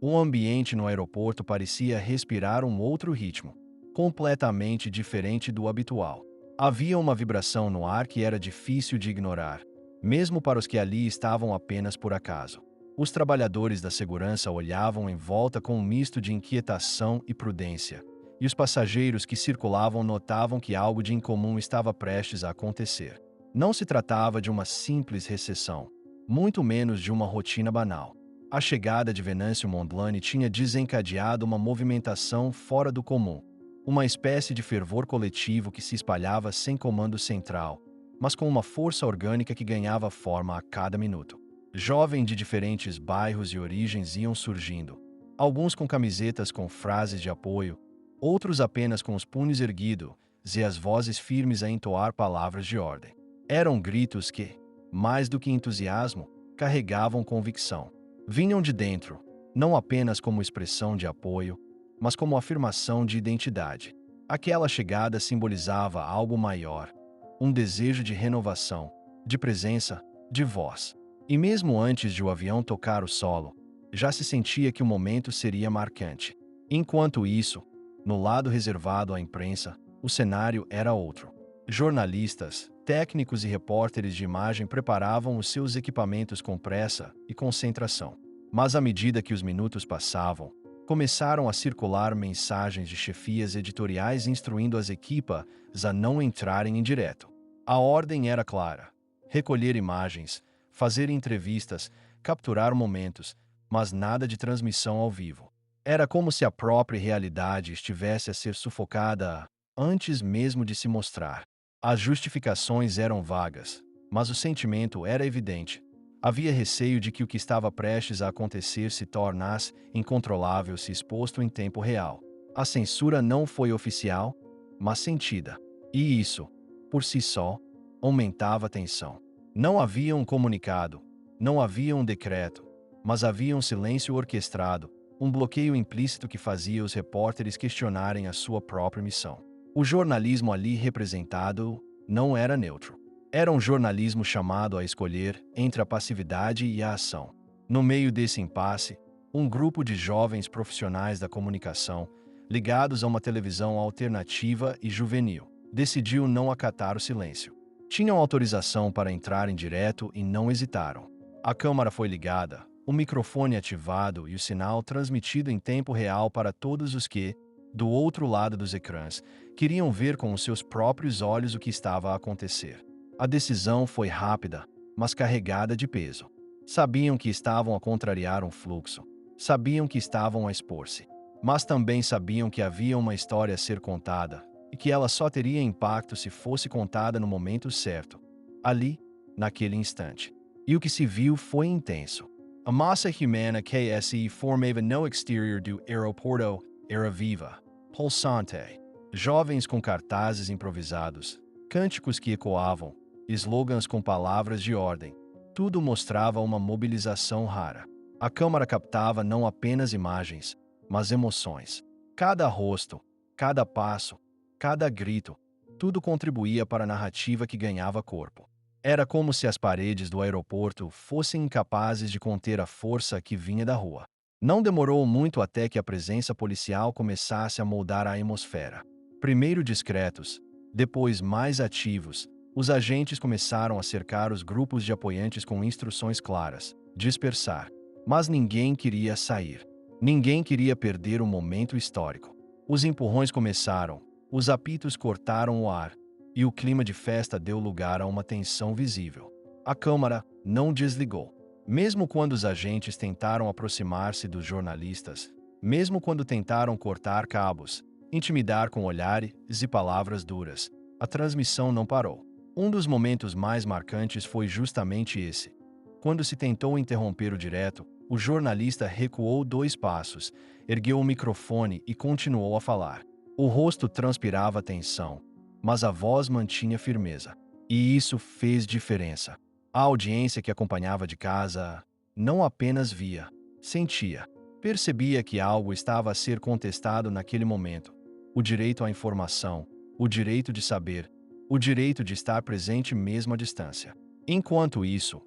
O ambiente no aeroporto parecia respirar um outro ritmo, completamente diferente do habitual. Havia uma vibração no ar que era difícil de ignorar, mesmo para os que ali estavam apenas por acaso. Os trabalhadores da segurança olhavam em volta com um misto de inquietação e prudência, e os passageiros que circulavam notavam que algo de incomum estava prestes a acontecer. Não se tratava de uma simples recessão, muito menos de uma rotina banal. A chegada de Venâncio Mondlane tinha desencadeado uma movimentação fora do comum, uma espécie de fervor coletivo que se espalhava sem comando central, mas com uma força orgânica que ganhava forma a cada minuto. Jovens de diferentes bairros e origens iam surgindo, alguns com camisetas com frases de apoio, outros apenas com os punhos erguidos e as vozes firmes a entoar palavras de ordem. Eram gritos que, mais do que entusiasmo, carregavam convicção. Vinham de dentro, não apenas como expressão de apoio, mas como afirmação de identidade. Aquela chegada simbolizava algo maior, um desejo de renovação, de presença, de voz. E mesmo antes de o avião tocar o solo, já se sentia que o momento seria marcante. Enquanto isso, no lado reservado à imprensa, o cenário era outro. Jornalistas, técnicos e repórteres de imagem preparavam os seus equipamentos com pressa e concentração. Mas à medida que os minutos passavam, começaram a circular mensagens de chefias editoriais instruindo as equipas a não entrarem em direto. A ordem era clara: recolher imagens, fazer entrevistas, capturar momentos, mas nada de transmissão ao vivo. Era como se a própria realidade estivesse a ser sufocada antes mesmo de se mostrar. As justificações eram vagas, mas o sentimento era evidente. Havia receio de que o que estava prestes a acontecer se tornasse incontrolável se exposto em tempo real. A censura não foi oficial, mas sentida. E isso, por si só, aumentava a tensão. Não havia um comunicado, não havia um decreto, mas havia um silêncio orquestrado, um bloqueio implícito que fazia os repórteres questionarem a sua própria missão. O jornalismo ali representado não era neutro. Era um jornalismo chamado a escolher entre a passividade e a ação. No meio desse impasse, um grupo de jovens profissionais da comunicação, ligados a uma televisão alternativa e juvenil, decidiu não acatar o silêncio. Tinham autorização para entrar em direto e não hesitaram. A câmara foi ligada, o microfone ativado e o sinal transmitido em tempo real para todos os que, do outro lado dos ecrãs, queriam ver com os seus próprios olhos o que estava a acontecer. A decisão foi rápida, mas carregada de peso. Sabiam que estavam a contrariar um fluxo, sabiam que estavam a expor-se, mas também sabiam que havia uma história a ser contada e que ela só teria impacto se fosse contada no momento certo, ali, naquele instante. E o que se viu foi intenso. A massa humana que se formava no exterior do aeroporto era viva, pulsante. Jovens com cartazes improvisados, cânticos que ecoavam, slogans com palavras de ordem. Tudo mostrava uma mobilização rara. A câmara captava não apenas imagens, mas emoções. Cada rosto, cada passo, cada grito, tudo contribuía para a narrativa que ganhava corpo. Era como se as paredes do aeroporto fossem incapazes de conter a força que vinha da rua. Não demorou muito até que a presença policial começasse a moldar a atmosfera. Primeiro discretos, depois mais ativos, os agentes começaram a cercar os grupos de apoiantes com instruções claras: dispersar. Mas ninguém queria sair. Ninguém queria perder o momento histórico. Os empurrões começaram, os apitos cortaram o ar, e o clima de festa deu lugar a uma tensão visível. A câmara não desligou. Mesmo quando os agentes tentaram aproximar-se dos jornalistas, mesmo quando tentaram cortar cabos, intimidar com olhares e palavras duras, a transmissão não parou. Um dos momentos mais marcantes foi justamente esse. Quando se tentou interromper o direto, o jornalista recuou 2 passos, ergueu o microfone e continuou a falar. O rosto transpirava tensão, mas a voz mantinha firmeza. E isso fez diferença. A audiência que acompanhava de casa não apenas via, sentia. Percebia que algo estava a ser contestado naquele momento. O direito à informação, o direito de saber, o direito de estar presente mesmo à distância. Enquanto isso,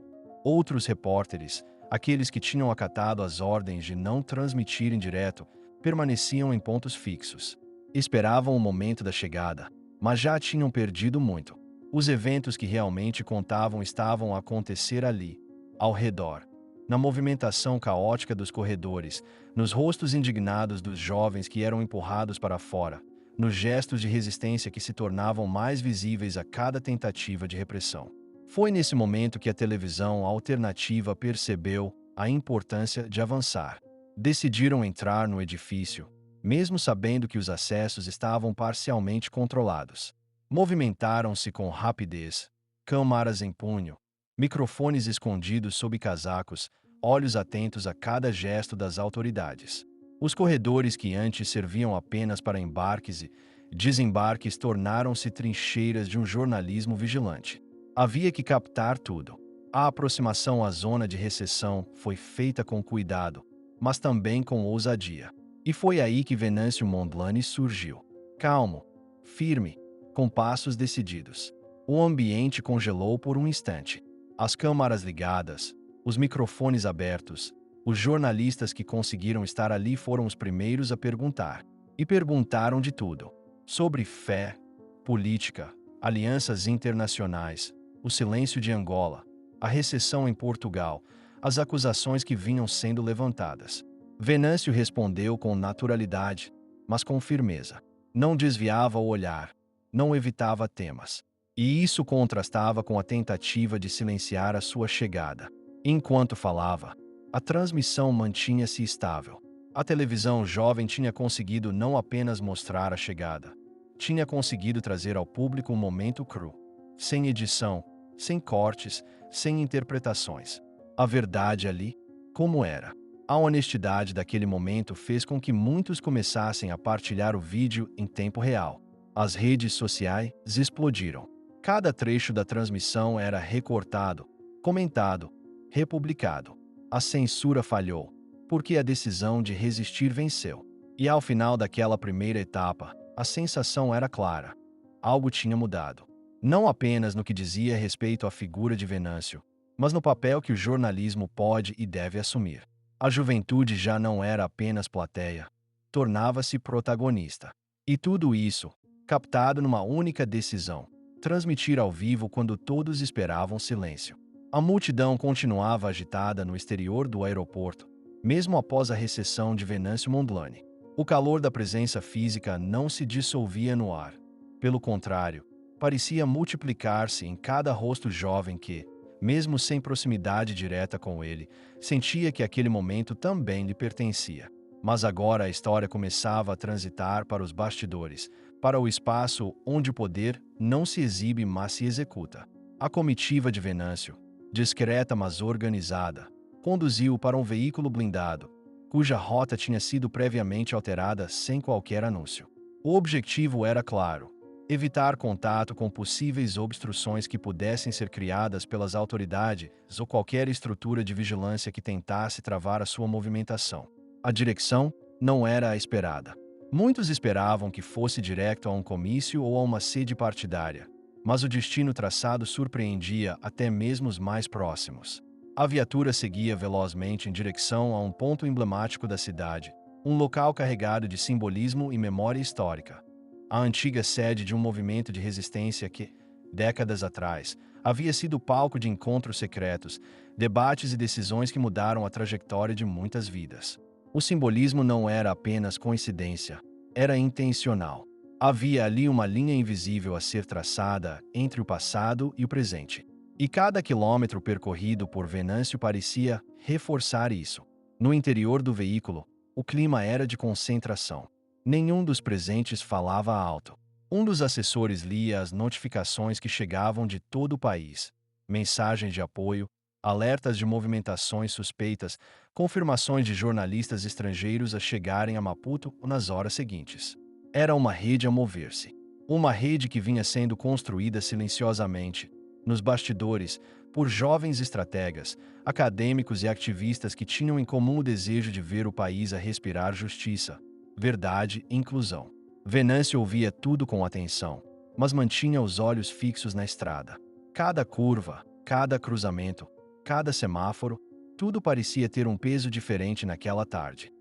outros repórteres, Aqueles que tinham acatado as ordens de não transmitir em direto permaneciam em pontos fixos. Esperavam o momento da chegada, mas já tinham perdido muito. Os eventos que realmente contavam estavam a acontecer ali, ao redor. Na movimentação caótica dos corredores, nos rostos indignados dos jovens que eram empurrados para fora, nos gestos de resistência que se tornavam mais visíveis a cada tentativa de repressão. Foi nesse momento que a televisão alternativa percebeu a importância de avançar. Decidiram entrar no edifício, mesmo sabendo que os acessos estavam parcialmente controlados. Movimentaram-se com rapidez, câmaras em punho, microfones escondidos sob casacos, olhos atentos a cada gesto das autoridades. Os corredores que antes serviam apenas para embarques e desembarques tornaram-se trincheiras de um jornalismo vigilante. Havia que captar tudo. A aproximação à zona de recepção foi feita com cuidado, mas também com ousadia. E foi aí que Venâncio Mondlane surgiu. Calmo, firme, com passos decididos. O ambiente congelou por um instante. As câmaras ligadas, os microfones abertos, os jornalistas que conseguiram estar ali foram os primeiros a perguntar. E perguntaram de tudo. Sobre fé, política, alianças internacionais, o silêncio de Angola, a recessão em Portugal, as acusações que vinham sendo levantadas. Venâncio respondeu com naturalidade, mas com firmeza. Não desviava o olhar, não evitava temas. E isso contrastava com a tentativa de silenciar a sua chegada. Enquanto falava, a transmissão mantinha-se estável. A televisão jovem tinha conseguido não apenas mostrar a chegada, tinha conseguido trazer ao público um momento cru, sem edição, sem cortes, sem interpretações. A verdade ali, como era. A honestidade daquele momento fez com que muitos começassem a partilhar o vídeo em tempo real. As redes sociais explodiram. Cada trecho da transmissão era recortado, comentado, republicado. A censura falhou, porque a decisão de resistir venceu. E ao final daquela primeira etapa, a sensação era clara. Algo tinha mudado. Não apenas no que dizia respeito à figura de Venâncio, mas no papel que o jornalismo pode e deve assumir. A juventude já não era apenas plateia, tornava-se protagonista. E tudo isso, captado numa única decisão: transmitir ao vivo quando todos esperavam silêncio. A multidão continuava agitada no exterior do aeroporto, mesmo após a recessão de Venâncio Mondlane. O calor da presença física não se dissolvia no ar. Pelo contrário, parecia multiplicar-se em cada rosto jovem que, mesmo sem proximidade direta com ele, sentia que aquele momento também lhe pertencia. Mas agora a história começava a transitar para os bastidores, para o espaço onde o poder não se exibe, mas se executa. A comitiva de Venâncio, discreta mas organizada, conduziu-o para um veículo blindado, cuja rota tinha sido previamente alterada sem qualquer anúncio. O objetivo era claro: evitar contato com possíveis obstruções que pudessem ser criadas pelas autoridades ou qualquer estrutura de vigilância que tentasse travar a sua movimentação. A direção não era a esperada. Muitos esperavam que fosse direto a um comício ou a uma sede partidária, mas o destino traçado surpreendia até mesmo os mais próximos. A viatura seguia velozmente em direção a um ponto emblemático da cidade, um local carregado de simbolismo e memória histórica. A antiga sede de um movimento de resistência que, décadas atrás, havia sido palco de encontros secretos, debates e decisões que mudaram a trajetória de muitas vidas. O simbolismo não era apenas coincidência, era intencional. Havia ali uma linha invisível a ser traçada entre o passado e o presente. E cada quilômetro percorrido por Venâncio parecia reforçar isso. No interior do veículo, o clima era de concentração. Nenhum dos presentes falava alto. Um dos assessores lia as notificações que chegavam de todo o país. Mensagens de apoio, alertas de movimentações suspeitas, confirmações de jornalistas estrangeiros a chegarem a Maputo nas horas seguintes. Era uma rede a mover-se. Uma rede que vinha sendo construída silenciosamente, nos bastidores, por jovens estrategas, acadêmicos e ativistas que tinham em comum o desejo de ver o país a respirar justiça, verdade e inclusão. Venâncio ouvia tudo com atenção, mas mantinha os olhos fixos na estrada. Cada curva, cada cruzamento, cada semáforo, Tudo parecia ter um peso diferente naquela tarde.